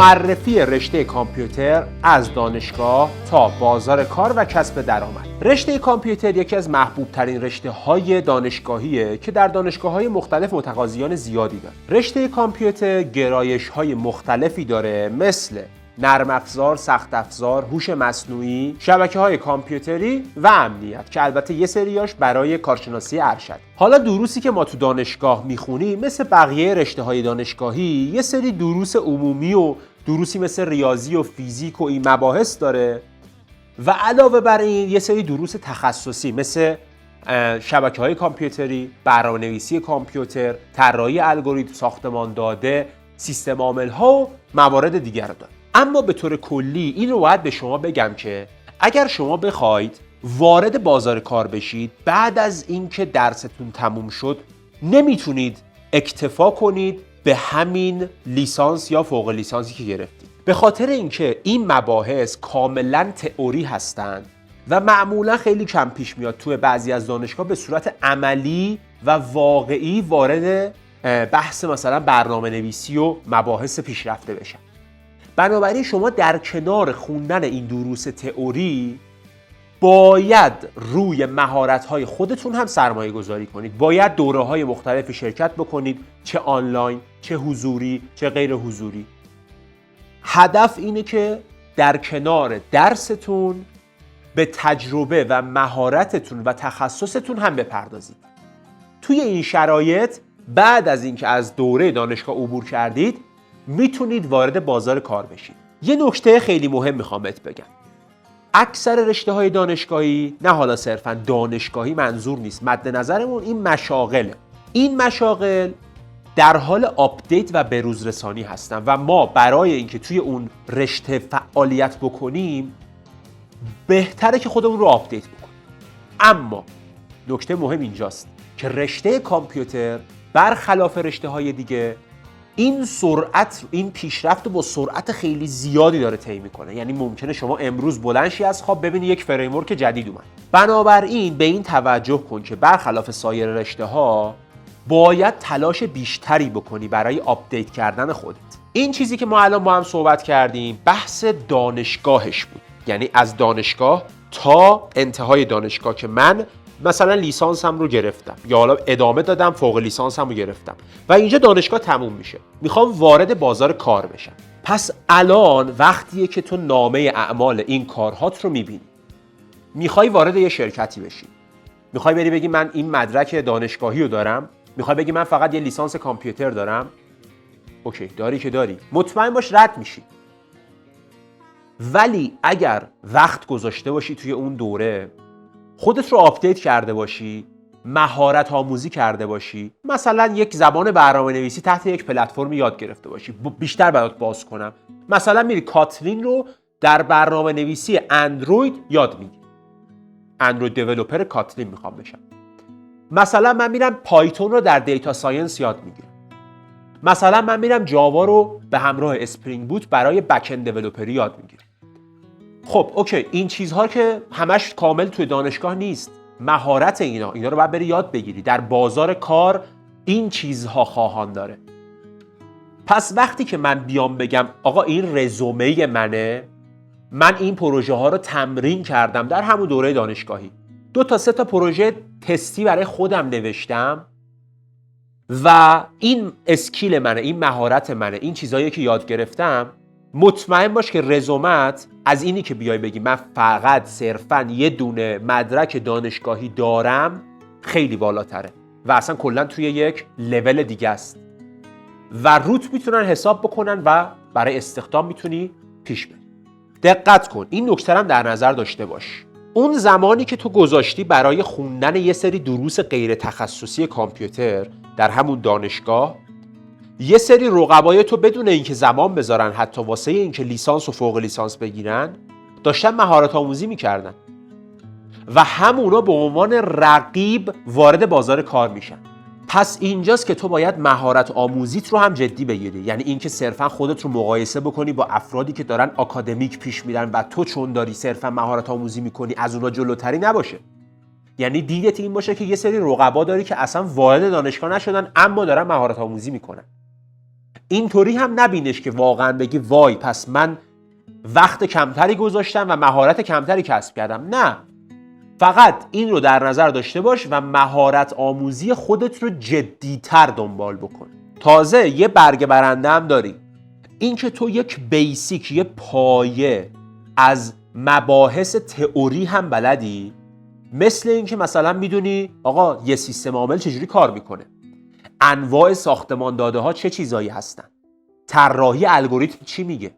معرفی رشته کامپیوتر از دانشگاه تا بازار کار و کسب درآمد. رشته کامپیوتر یکی از محبوب ترین رشته های دانشگاهیه که در دانشگاه های مختلف متقاضیان زیادی داره. رشته کامپیوتر گرایش های مختلفی داره، مثل نرم افزار، سخت افزار، هوش مصنوعی، شبکه‌های کامپیوتری و امنیت که البته یه سریاش برای کارشناسی ارشد. حالا دروسی که ما تو دانشگاه میخونیم مثل بقیه رشته‌های دانشگاهی یه سری دروس عمومی و دروسی مثل ریاضی و فیزیک و این مباحث داره و علاوه بر این یه سری دروس تخصصی مثل شبکه‌های کامپیوتری، برنامه‌نویسی کامپیوتر، طراحی الگوریتم، ساختمان داده، سیستم عامل‌ها و موارد دیگر رو داره. اما به طور کلی این رو باید به شما بگم که اگر شما بخواید وارد بازار کار بشید بعد از اینکه درستون تموم شد نمیتونید اکتفا کنید به همین لیسانس یا فوق لیسانسی که گرفتید، به خاطر اینکه این مباحث کاملا تئوری هستند و معمولا خیلی کم پیش میاد توی بعضی از دانشگاه به صورت عملی و واقعی وارد بحث مثلا برنامه نویسی و مباحث پیشرفته بشن. بنابراین شما در کنار خوندن این دروس تئوری باید روی مهارت‌های خودتون هم سرمایه گذاری کنید. باید دوره‌های مختلفی شرکت بکنید، چه آنلاین، چه حضوری، چه غیر حضوری. هدف اینه که در کنار درستون به تجربه و مهارتتون و تخصصتون هم بپردازید. توی این شرایط بعد از اینکه از دوره دانشگاه عبور کردید میتونید وارد بازار کار بشید. یه نکته خیلی مهم میخوام بهت بگم. اکثر رشته‌های دانشگاهی، نه حالا صرفاً دانشگاهی منظور نیست، مد نظرمون این مشاغله. این مشاغل در حال آپدیت و بروز رسانی هستن و ما برای اینکه توی اون رشته فعالیت بکنیم بهتره که خودمون رو آپدیت بکنیم. اما نکته مهم اینجاست که رشته کامپیوتر برخلاف رشته‌های دیگه این پیشرفت رو با سرعت خیلی زیادی داره طی میکنه. یعنی ممکنه شما امروز بلند شی از خواب ببینی یک فریم ورک جدید اومد. بنابراین به این توجه کن که برخلاف سایر رشته‌ها باید تلاش بیشتری بکنی برای آپدیت کردن خودت. این چیزی که ما الان با هم صحبت کردیم بحث دانشگاهش بود، یعنی از دانشگاه تا انتهای دانشگاه که من مثلا لیسانسم رو گرفتم یا حالا ادامه دادم فوق لیسانسم رو گرفتم و اینجا دانشگاه تموم میشه، میخوام وارد بازار کار بشم. پس الان وقتیه که تو نامه اعمال این کارهات رو میبینی، میخوای وارد یه شرکتی بشی، میخوای بری بگی من این مدرک دانشگاهی رو دارم، میخوای بگی من فقط یه لیسانس کامپیوتر دارم. اوکی، داری که داری، مطمئن باش رد میشی. ولی اگر وقت گذاشته باشی توی اون دوره، خودت رو آپدیت کرده باشی، مهارت آموزی کرده باشی، مثلا یک زبان برنامه‌نویسی تحت یک پلتفرم یاد گرفته باشی، بیشتر برات باز کنم، مثلا میری کاتلین رو در برنامه‌نویسی اندروید یاد میگیری، اندروید دیولپر کاتلین میخوام بشم. مثلا من میرم پایتون رو در دیتا ساینس یاد میگیرم. مثلا من میرم جاوا رو به همراه اسپرینگ بوت برای بک اند دیولپری یاد میگیرم. خب اوکی، این چیزها که همش کامل توی دانشگاه نیست، مهارت اینا رو باید بری یاد بگیری. در بازار کار این چیزها خواهان داره. پس وقتی که من بیام بگم آقا این رزومه منه، من این پروژه ها رو تمرین کردم در همون دوره دانشگاهی، 2 تا 3 تا پروژه تستی برای خودم نوشتم و این اسکیل منه، این مهارت منه، این چیزایی که یاد گرفتم، مطمئن باش که رزومت از اینی که بیای بگی من فقط صرفاً یه دونه مدرک دانشگاهی دارم خیلی بالاتره و اصلا کلا توی یک لول دیگه است و روت میتونن حساب بکنن و برای استخدام میتونی پیش بری. دقت کن، این نکته هم در نظر داشته باش. اون زمانی که تو گذاشتی برای خوندن یه سری دروس غیر تخصصی کامپیوتر در همون دانشگاه، یه سری رقبای تو بدون اینکه زمان بذارن حتی واسه اینکه لیسانس و فوق لیسانس بگیرن داشتن مهارت آموزی میکردن و همونا به عنوان رقیب وارد بازار کار میشن. پس اینجاست که تو باید مهارت آموزیت رو هم جدی بگیری، یعنی اینکه صرفا خودت رو مقایسه بکنی با افرادی که دارن آکادمیک پیش میرن و تو چون داری صرفا مهارت آموزی میکنی از اونها جلوتری نباشه. یعنی دیدت این باشه که یه سری رقبا داری که اصلا وارد دانشگاه نشدن اما دارن مهارت آموزی میکنن. اینطوری هم نبینش که واقعا بگی وای پس من وقت کمتری گذاشتم و مهارت کمتری کسب کردم. نه، فقط این رو در نظر داشته باش و مهارت آموزی خودت رو جدی‌تر دنبال بکن. تازه یه برگ برنده هم داری، این که تو یک بیسیک، یه پایه از مباحث تئوری هم بلدی، مثل این که مثلا میدونی آقا یه سیستم عامل چجوری کار میکنه، انواع ساختمان داده ها چه چیزایی هستن، طراحی الگوریتم چی میگه،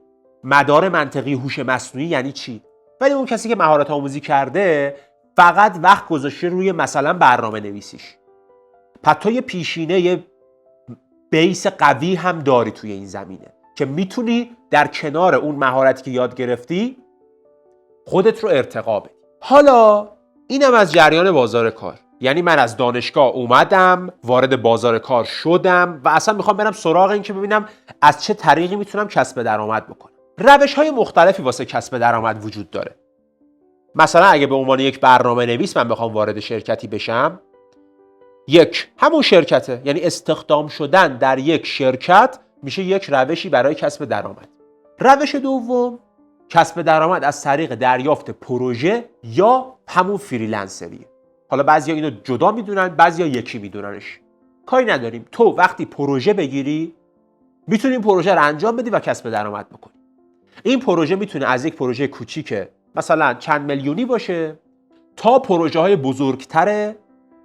مدار منطقی هوش مصنوعی یعنی چی. ولی اون کسی که مهارت آموزی کرده فقط وقت گذاشته روی مثلا برنامه نویسیش. پس تو یه پیشینه، یه بیس قوی هم داری توی این زمینه که میتونی در کنار اون مهارتی که یاد گرفتی خودت رو ارتقا بدی. حالا اینم از جریان بازار کار. یعنی من از دانشگاه اومدم، وارد بازار کار شدم و اصلا میخوام برم سراغ این که ببینم از چه طریقی میتونم کسب درآمد بکنم. روش‌های مختلفی واسه کسب درآمد وجود داره. مثلا اگه به عنوان یک برنامه نویس من بخوام وارد شرکتی بشم، یک همون شرکته، یعنی استخدام شدن در یک شرکت میشه یک روشی برای کسب درآمد. روش دوم کسب درآمد از طریق دریافت پروژه یا همون فریلنسریه. حالا بعضیا اینو جدا میدونن، بعضیا یکی میدوننش. کاری نداریم. تو وقتی پروژه بگیری میتونی این پروژه رو انجام بدی و کسب درآمد بکنی. این پروژه میتونه از یک پروژه کوچیک مثلا چند میلیونی باشه تا پروژه های بزرگتر،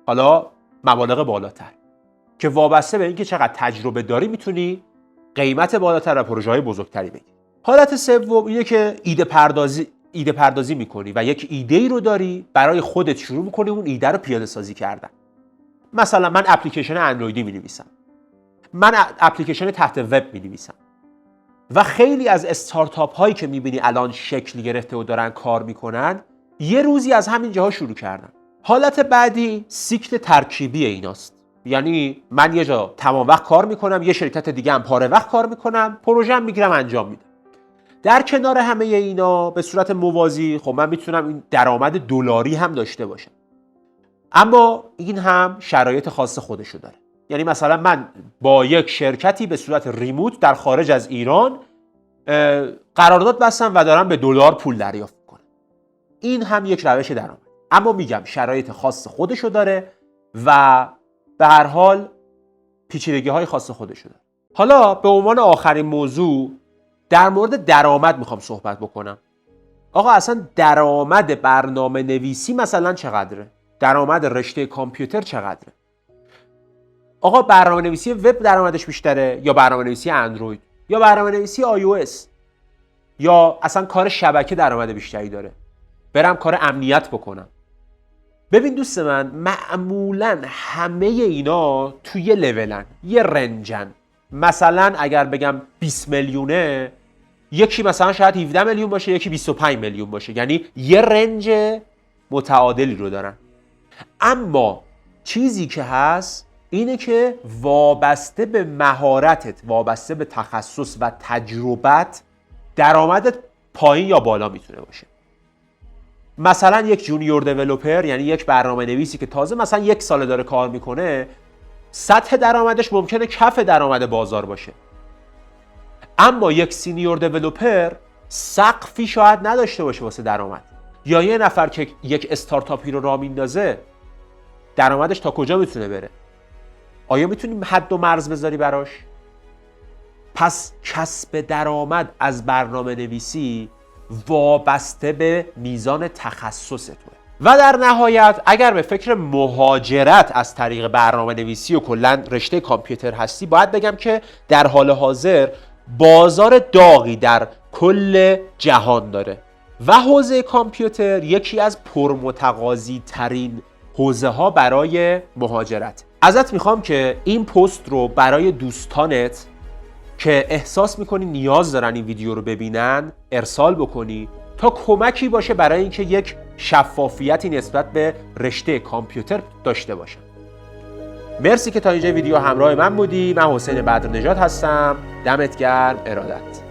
حالا مبالغ بالاتر، که وابسته به اینکه چقدر تجربه داری میتونی قیمت بالاتر و پروژه های بزرگتری بگیری. حالت سوم اینه که ایده پردازی میکنی و یک ایده ای رو داری، برای خودت شروع میکنی اون ایده رو پیاده سازی کردن. مثلا من اپلیکیشن اندرویدی مینویسم، من اپلیکیشن تحت وب مینویسم و خیلی از استارتاپ هایی که میبینی الان شکل گرفته و دارن کار میکنن یه روزی از همین جاها شروع کردن. حالت بعدی سیکل ترکیبی ایناست. یعنی من یه جا تمام وقت کار میکنم، یه شرکت دیگه هم پاره وقت کار میکنم، پروژه هم میگیرم انجام میدم. در کنار همه اینا به صورت موازی خب من میتونم این درآمد دلاری هم داشته باشم. اما این هم شرایط خاص خودشو داره. یعنی مثلا من با یک شرکتی به صورت ریموت در خارج از ایران قرارداد بستم و دارم به دلار پول دریافت میکنم. این هم یک روش درآمد. اما میگم شرایط خاص خودشو داره و به هر حال پیچیدگی‌های خاص خودشو داره. حالا به عنوان آخرین موضوع در مورد درآمد میخوام صحبت بکنم. آقا اصلا درآمد برنامه نویسی مثلا چقدره؟ درآمد رشته کامپیوتر چقدره؟ آقا برنامه نویسی وب درآمدش بیشتره یا برنامه نویسی اندروید یا برنامه نویسی iOS یا اصلا کار شبکه درآمد بیشتری داره؟ برم کار امنیت بکنم. ببین دوست من، معمولاً همه اینا توی یه لولن، یه رنجن. مثلا اگر بگم 20 میلیونه، یکی مثلا شاید 17 میلیون باشه، یکی 25 میلیون باشه. یعنی یه رنج متعادلی رو دارن. اما چیزی که هست اینه که وابسته به مهارتت، وابسته به تخصص و تجربت، درآمدت پایین یا بالا میتونه باشه. مثلا یک جونیور دیولپر، یعنی یک برنامه نویسی که تازه مثلا 1 سال داره کار میکنه، سطح درآمدش ممکنه کف درآمد بازار باشه. اما یک سینیور دیولپر سقفی شاید نداشته باشه واسه درآمد. یا یه نفر که یک استارتاپی رو راه میندازه، درآمدش تا کجا میتونه بره؟ آیا میتونیم حد و مرز بذاری براش؟ پس کسب درآمد از برنامه نویسی وابسته به میزان تخصص توه. و در نهایت اگر به فکر مهاجرت از طریق برنامه نویسی و کلاً رشته کامپیوتر هستی، باید بگم که در حال حاضر بازار داغی در کل جهان داره و حوزه کامپیوتر یکی از پرمتقاضی ترین حوزه ها برای مهاجرت. ازت میخوام که این پست رو برای دوستانت که احساس میکنی نیاز دارن این ویدیو رو ببینن ارسال بکنی تا کمکی باشه برای اینکه یک شفافیتی نسبت به رشته کامپیوتر داشته باشن. مرسی که تا اینجا ویدیو همراه من بودی. من حسین بدرنژاد هستم. دمت گرم. ارادت.